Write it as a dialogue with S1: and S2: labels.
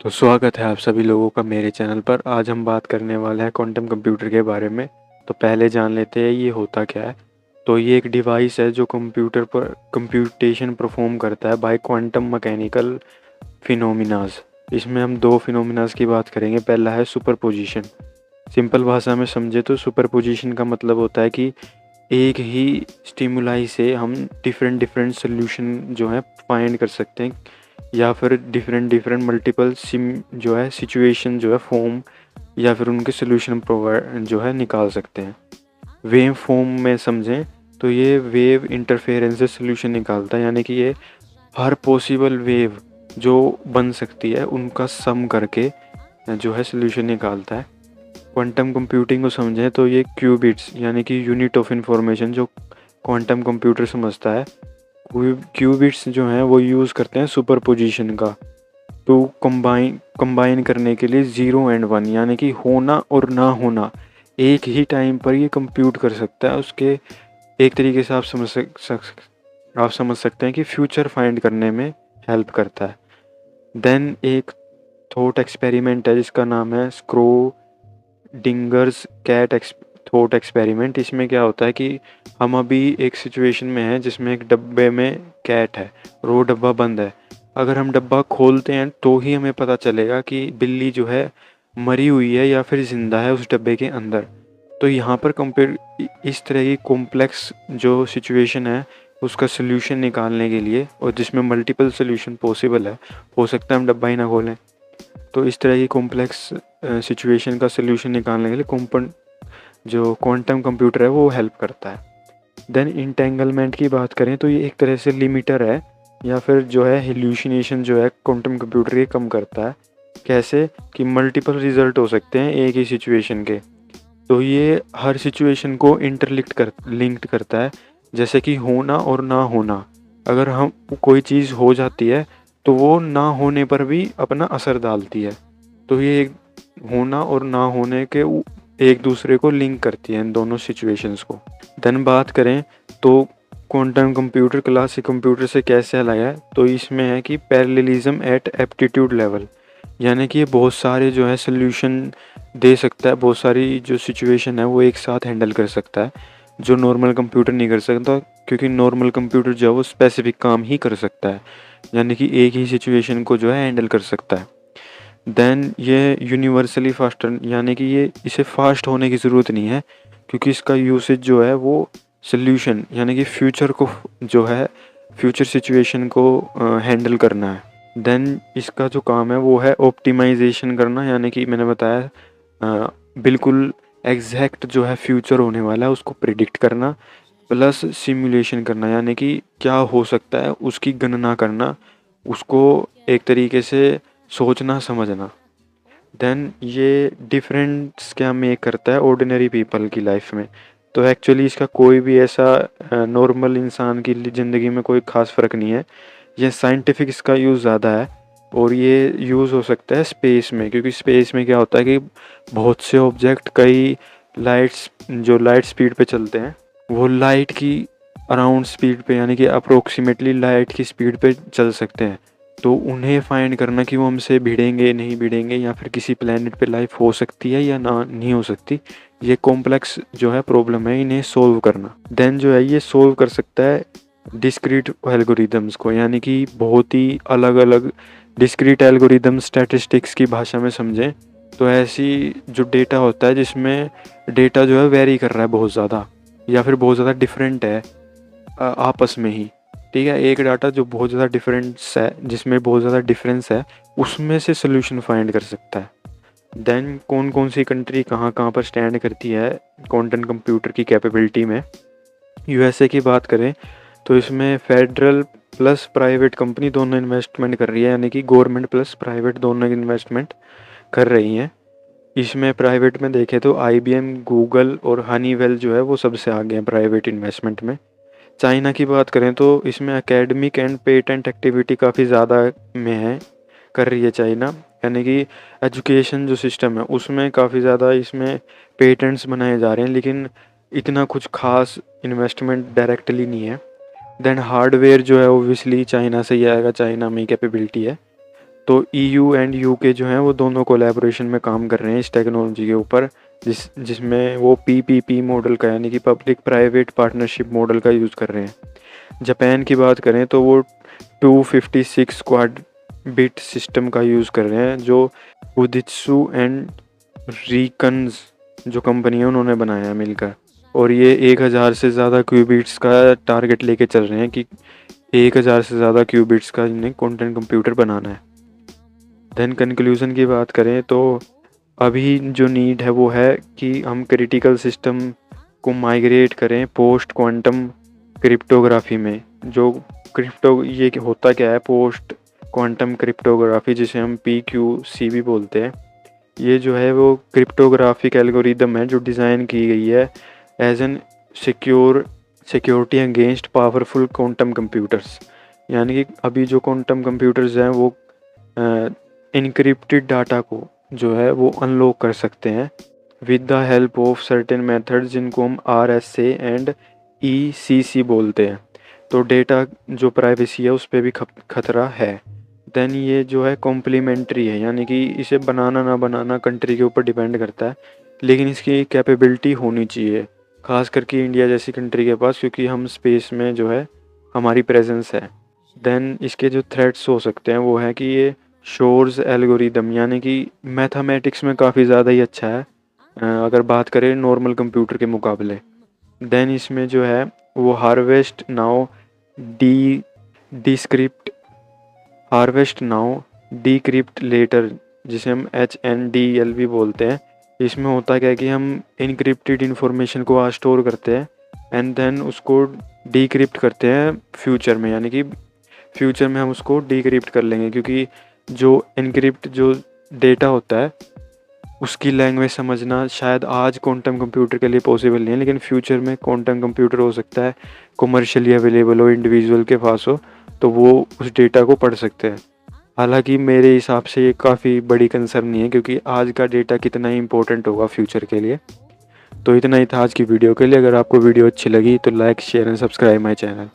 S1: तो स्वागत है आप सभी लोगों का मेरे चैनल पर। आज हम बात करने वाले हैं क्वांटम कंप्यूटर के बारे में। तो पहले जान लेते हैं ये होता क्या है। तो ये एक डिवाइस है जो कंप्यूटर पर कंप्यूटेशन परफॉर्म करता है बाय क्वांटम मैकेनिकल फिनोमिनाज। इसमें हम दो फिनोमिनाज की बात करेंगे। पहला है सुपरपोजिशन। सिंपल भाषा में समझे तो सुपरपोजिशन का मतलब होता है कि एक ही स्टिमुलाई से हम डिफरेंट डिफरेंट सोल्यूशन जो है फाइंड कर सकते हैं, या फिर डिफरेंट डिफरेंट मल्टीपल जो है सिचुएशन जो है फॉर्म, या फिर उनके सोल्यूशन प्रोवाइड जो है निकाल सकते हैं। वेव फॉर्म में समझें तो ये वेव इंटरफेरेंस से सोल्यूशन निकालता है, यानी कि ये हर पॉसिबल वेव जो बन सकती है उनका सम करके जो है सोल्यूशन निकालता है। क्वांटम कंप्यूटिंग को समझें तो ये क्यूबिट्स यानी कि यूनिट ऑफ इंफॉर्मेशन जो क्वांटम कंप्यूटर समझता है, क्यूबिट्स जो हैं वो यूज़ करते हैं सुपरपोजिशन का टू कंबाइन करने के लिए 0 एंड 1, यानी कि होना और ना होना एक ही टाइम पर ये कंप्यूट कर सकता है। उसके एक तरीके से आप समझ सकते हैं कि फ्यूचर फाइंड करने में हेल्प करता है। देन एक थॉट एक्सपेरिमेंट है जिसका नाम है स्क्रोडिंगर्स कैट थॉट एक्सपेरिमेंट। इसमें क्या होता है कि हम अभी एक सिचुएशन में हैं जिसमें एक डब्बे में कैट है और वो डब्बा बंद है। अगर हम डब्बा खोलते हैं तो ही हमें पता चलेगा कि बिल्ली जो है मरी हुई है या फिर ज़िंदा है उस डब्बे के अंदर। तो यहाँ पर कंपेयर इस तरह की कॉम्प्लेक्स जो सिचुएशन है उसका सोल्यूशन निकालने के लिए, और जिसमें मल्टीपल सोल्यूशन पॉसिबल है, हो सकता है हम डब्बा ही ना खोलें, तो इस तरह की कॉम्प्लेक्स सिचुएशन का सोल्यूशन निकालने के लिए जो क्वांटम कंप्यूटर है वो हेल्प करता है। देन इंटेंगलमेंट की बात करें तो ये एक तरह से लिमिटर है, या फिर जो है हेल्यूसिनेशन जो है क्वांटम कंप्यूटर ये कम करता है। कैसे कि मल्टीपल रिजल्ट हो सकते हैं एक ही सिचुएशन के, तो ये हर सिचुएशन को लिंक्ड करता है। जैसे कि होना और ना होना, अगर हम कोई चीज़ हो जाती है तो वो ना होने पर भी अपना असर डालती है। तो ये एक होना और ना होने के एक दूसरे को लिंक करती है इन दोनों सिचुएशंस को। देन बात करें तो क्वांटम कंप्यूटर क्लासिक कंप्यूटर से कैसे अलग है, तो इसमें है कि पैरेललिज्म एट एप्टीट्यूड लेवल, यानी कि ये बहुत सारे जो है सोल्यूशन दे सकता है, बहुत सारी जो सिचुएशन है वो एक साथ हैंडल कर सकता है जो नॉर्मल कंप्यूटर नहीं कर सकता, क्योंकि नॉर्मल कंप्यूटर जो है वो स्पेसिफिक काम ही कर सकता है, यानी कि एक ही सिचुएशन को जो है हैंडल कर सकता है। देन ये यूनिवर्सली फास्टर, यानी कि ये इसे फास्ट होने की ज़रूरत नहीं है, क्योंकि इसका यूसेज जो है वो सोल्यूशन यानी कि फ्यूचर को जो है फ्यूचर सिचुएशन को हैंडल करना है। देन इसका जो काम है वो है ऑप्टिमाइजेशन करना, यानी कि मैंने बताया बिल्कुल एग्जैक्ट जो है फ्यूचर होने वाला है उसको प्रिडिक्ट करना, प्लस सिमुलेशन करना, यानी कि क्या हो सकता है उसकी गणना करना, उसको एक तरीके से सोचना समझना। देन ये डिफरेंस क्या मेक करता है ऑर्डिनरी पीपल की लाइफ में, तो एक्चुअली इसका कोई भी ऐसा नॉर्मल इंसान की ज़िंदगी में कोई ख़ास फ़र्क नहीं है। ये साइंटिफिक इसका यूज़ ज़्यादा है, और ये यूज़ हो सकता है स्पेस में, क्योंकि स्पेस में क्या होता है कि बहुत से ऑब्जेक्ट कई लाइट स्पीड पे चलते हैं, वो लाइट की अराउंड स्पीड पे यानी कि अप्रोक्सीमेटली लाइट की स्पीड पे चल सकते हैं। तो उन्हें फाइंड करना कि वो हमसे भिड़ेंगे नहीं भिड़ेंगे, या फिर किसी प्लेनेट पे लाइफ हो सकती है या ना नहीं हो सकती, ये कॉम्प्लेक्स जो है प्रॉब्लम है इन्हें सोल्व करना। देन जो है ये सोल्व कर सकता है डिस्क्रीट एल्गोरिदम्स को, यानी कि बहुत ही अलग अलग डिस्क्रीट एल्गोरिदम। स्टैटिस्टिक्स की भाषा में समझें तो ऐसी जो डेटा होता है जिसमें डेटा जो है वेरी कर रहा है बहुत ज़्यादा, या फिर बहुत ज़्यादा डिफरेंट है आपस में ही, ठीक है। एक डाटा जो बहुत ज़्यादा डिफरेंस है, जिसमें बहुत ज़्यादा डिफरेंस है, उसमें से सोल्यूशन फाइंड कर सकता है। देन कौन कौन सी कंट्री कहाँ कहाँ पर स्टैंड करती है क्वांटम कंप्यूटर की कैपेबिलिटी में। यूएसए की बात करें तो इसमें फेडरल प्लस प्राइवेट कंपनी दोनों इन्वेस्टमेंट कर रही है, यानी कि गवर्नमेंट प्लस प्राइवेट दोनों इन्वेस्टमेंट कर रही हैं। इसमें प्राइवेट में देखें तो आईबीएम, गूगल और हनीवेल जो है वो सबसे आगे हैं प्राइवेट इन्वेस्टमेंट में। चाइना की बात करें तो इसमें एकेडमिक एंड पेटेंट एक्टिविटी काफ़ी ज़्यादा में है, कर रही है चाइना, यानी कि एजुकेशन जो सिस्टम है उसमें काफ़ी ज़्यादा इसमें पेटेंट्स बनाए जा रहे हैं, लेकिन इतना कुछ खास इन्वेस्टमेंट डायरेक्टली नहीं है। देन हार्डवेयर जो है ओबियसली चाइना से ही आएगा, चाइना में कैपेबिलिटी है। तो EU एंड UK जो हैं वो दोनों कोलैबोरेशन में काम कर रहे हैं इस टेक्नोलॉजी के ऊपर, जिसमें वो PPP मॉडल का यानी कि पब्लिक प्राइवेट पार्टनरशिप मॉडल का यूज़ कर रहे हैं। जापान की बात करें तो वो 256 क्वाड बिट सिस्टम का यूज़ कर रहे हैं, जो फुजित्सु एंड रिकन्स जो कंपनी है उन्होंने बनाया है मिलकर, और ये 1000 से ज़्यादा क्यूबिट्स का टारगेट लेके चल रहे हैं कि 1000 से ज़्यादा क्यूबिट्स का इन्हें क्वांटम कंप्यूटर बनाना है। देन कंक्लूज़न की बात करें तो अभी जो नीड है वो है कि हम क्रिटिकल सिस्टम को माइग्रेट करें पोस्ट क्वांटम क्रिप्टोग्राफी में। जो ये होता क्या है, पोस्ट क्वांटम क्रिप्टोग्राफी, जिसे हम PQC भी बोलते हैं। ये जो है वो क्रिप्टोग्राफिक एल्गोरिदम है जो डिज़ाइन की गई है as an security against powerful quantum computers. यानी कि अभी जो क्वांटम कंप्यूटर्स हैं वो इनक्रिप्टेड डाटा को जो है वो अनलॉक कर सकते हैं with the help of certain methods जिनको हम RSA एंड ECC बोलते हैं। तो डेटा जो प्राइवेसी है उस पर भी खतरा है। देन ये जो है कॉम्प्लीमेंट्री है, यानी कि इसे बनाना ना बनाना कंट्री के ऊपर डिपेंड करता है, लेकिन इसकी कैपेबिलिटी होनी चाहिए, खास करके इंडिया जैसी कंट्री के पास, क्योंकि हम स्पेस में जो है हमारी प्रेजेंस है। देन इसके जो थ्रेट्स हो सकते हैं वो है कि ये शोर्स एल्गोरिदम, यानी कि मैथमेटिक्स में काफ़ी ज़्यादा ही अच्छा है अगर बात करें नॉर्मल कंप्यूटर के मुकाबले। देन इसमें जो है वो हार्वेस्ट नाउ डिक्रिप्ट लेटर, जिसे हम HNDL भी बोलते हैं। इसमें होता क्या है कि हम इनक्रिप्टेड इन्फॉर्मेशन को आज स्टोर करते हैं एंड देन उसको डिक्रिप्ट करते हैं फ्यूचर में, यानी कि फ्यूचर में हम उसको डिक्रिप्ट कर लेंगे, क्योंकि जो इनक्रिप्ट जो डेटा होता है उसकी लैंग्वेज समझना शायद आज क्वांटम कंप्यूटर के लिए पॉसिबल नहीं है, लेकिन फ्यूचर में क्वांटम कंप्यूटर हो सकता है कमर्शियली अवेलेबल हो, इंडिविजुअल के पास हो, तो वो उस डेटा को पढ़ सकते हैं। हालांकि मेरे हिसाब से ये काफ़ी बड़ी कंसर्न नहीं है, क्योंकि आज का डेटा कितना ही इंपॉर्टेंट होगा फ्यूचर के लिए। तो इतना ही था आज की वीडियो के लिए। अगर आपको वीडियो अच्छी लगी तो like share and subscribe my channel.